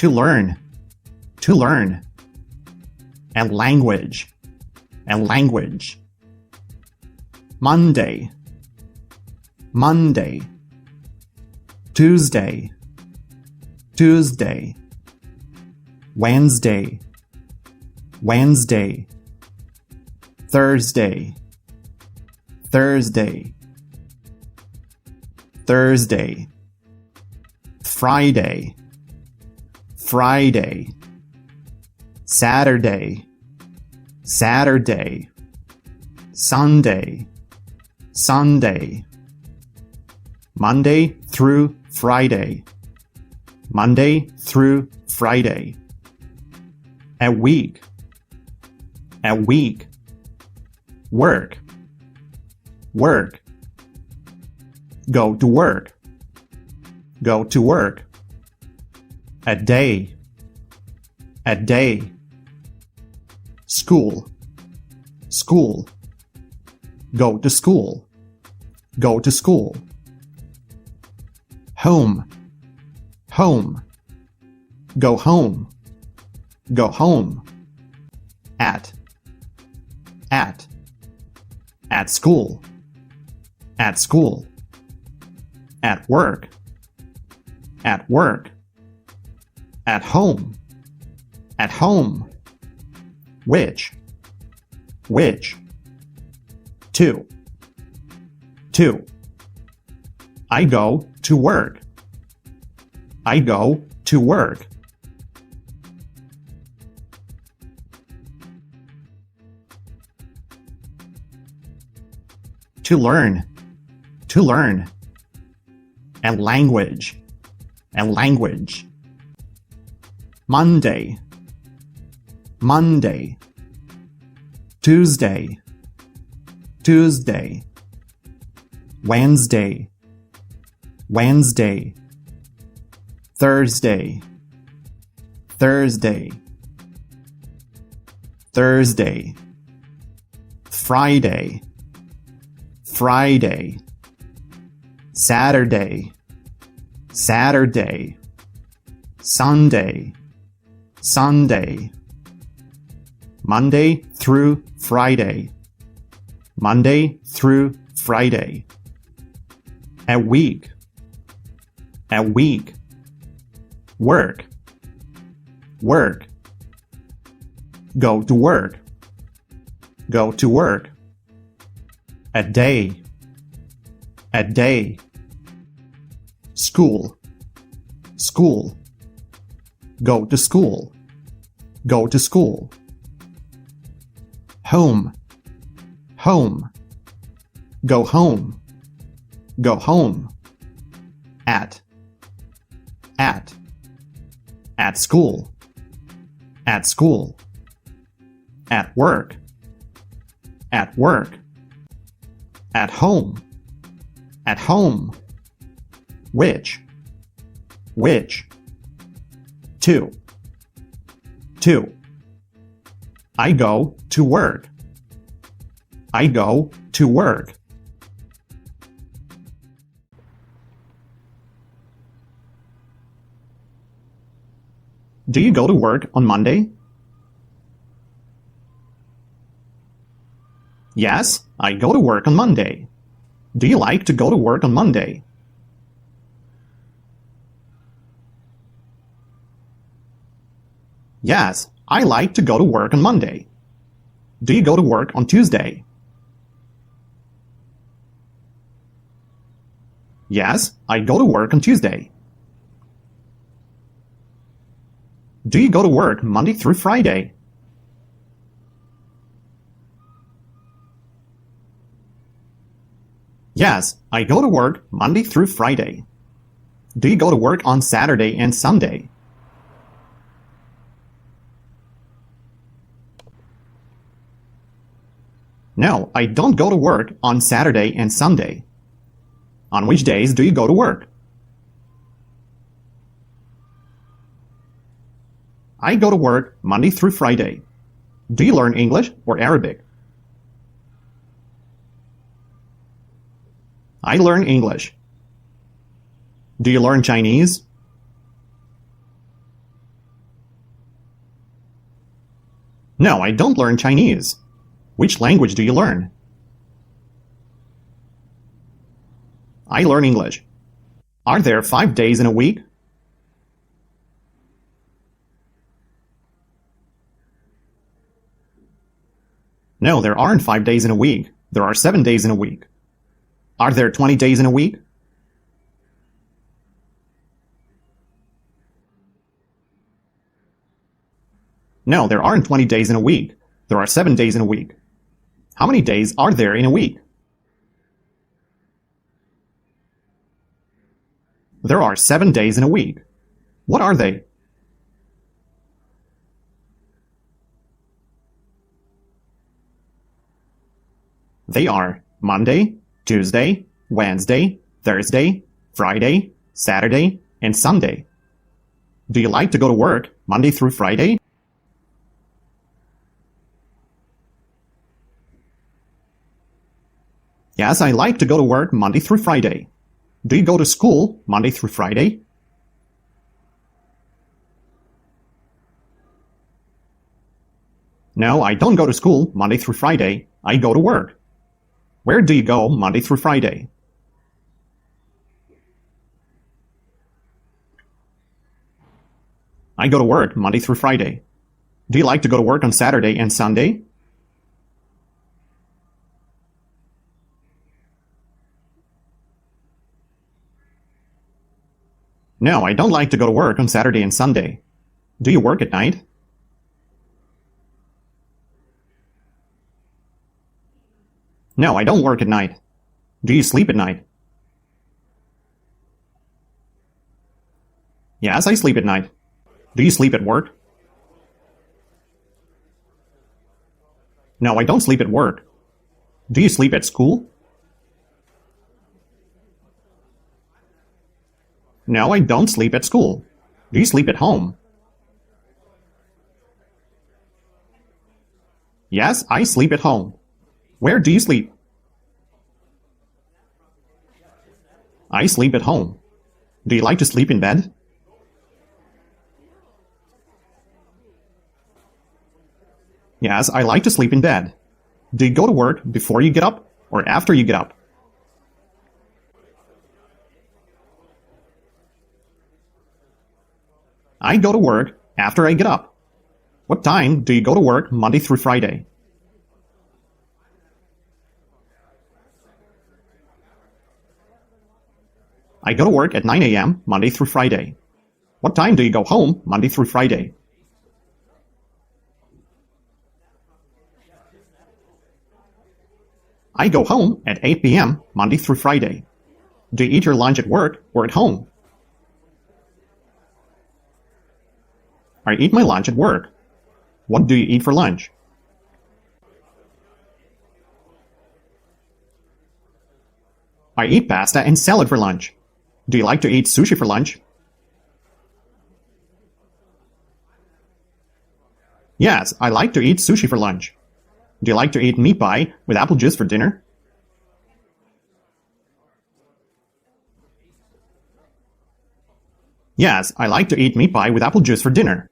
To learn. To learn. And language. And language. Monday. Monday. Tuesday. Tuesday. Wednesday. Wednesday. Thursday. Thursday. Thursday. Friday. Friday. Saturday. Saturday. Sunday. Sunday. Monday through Friday. Monday through Friday. A week. A week. Work. Work. Go to work. Go to work. A day. A day. School. School. Go to school. Go to school. Home. Home. Go home. Go home. At. At. At school. At school. At work. At work. At home. At home. Which. Which. To. To. I go to work. I go to work. To learn. To learn. And language. And language. Monday. Monday. Tuesday. Tuesday. Wednesday. Wednesday. Thursday. Thursday. Thursday. Friday. Friday. Saturday. Saturday. Sunday. Sunday. Monday through Friday. Monday through Friday. A week. A week. Work. Work. Go to work. Go to work. A day. A day. School. School. Go to school. Go to school. Home. Home. Go home. Go home. At. At. At school. At school. At work. At work. At home. At home. Which. Which. To. To. I go to work. I go to work. Do you go to work on Monday? Yes, I go to work on Monday. Do you like to go to work on Monday? Yes, I like to go to work on Monday. Do you go to work on Tuesday? Yes, I go to work on Tuesday. Do you go to work Monday through Friday? Yes, I go to work Monday through Friday. Do you go to work on Saturday and Sunday? No, I don't go to work on Saturday and Sunday. On which days do you go to work? I go to work Monday through Friday. Do you learn English or Arabic? I learn English. Do you learn Chinese? No, I don't learn Chinese. Which language do you learn? I learn English. Are there 5 days in a week? No, there aren't 5 days in a week. There are 7 days in a week. Are there 20 days in a week? No, there aren't 20 days in a week. There are 7 days in a week. How many days are there in a week? There are 7 days in a week. What are they? They are Monday, Tuesday, Wednesday, Thursday, Friday, Saturday, and Sunday. Do you like to go to work Monday through Friday? Yes, I like to go to work Monday through Friday. Do you go to school Monday through Friday? No, I don't go to school Monday through Friday. I go to work. Where do you go Monday through Friday? I go to work Monday through Friday. Do you like to go to work on Saturday and Sunday? No, I don't like to go to work on Saturday and Sunday. Do you work at night? No, I don't work at night. Do you sleep at night? Yes, I sleep at night. Do you sleep at work? No, I don't sleep at work. Do you sleep at school? No, I don't sleep at school. Do you sleep at home? Yes, I sleep at home. Where do you sleep? I sleep at home. Do you like to sleep in bed? Yes, I like to sleep in bed. Do you go to work before you get up or after you get up? I go to work after I get up. What time do you go to work Monday through Friday? I go to work at 9 a.m. Monday through Friday. What time do you go home Monday through Friday? I go home at 8 p.m. Monday through Friday. Do you eat your lunch at work or at home? I eat my lunch at work. What do you eat for lunch? I eat pasta and salad for lunch. Do you like to eat sushi for lunch? Yes, I like to eat sushi for lunch. Do you like to eat meat pie with apple juice for dinner? Yes, I like to eat meat pie with apple juice for dinner.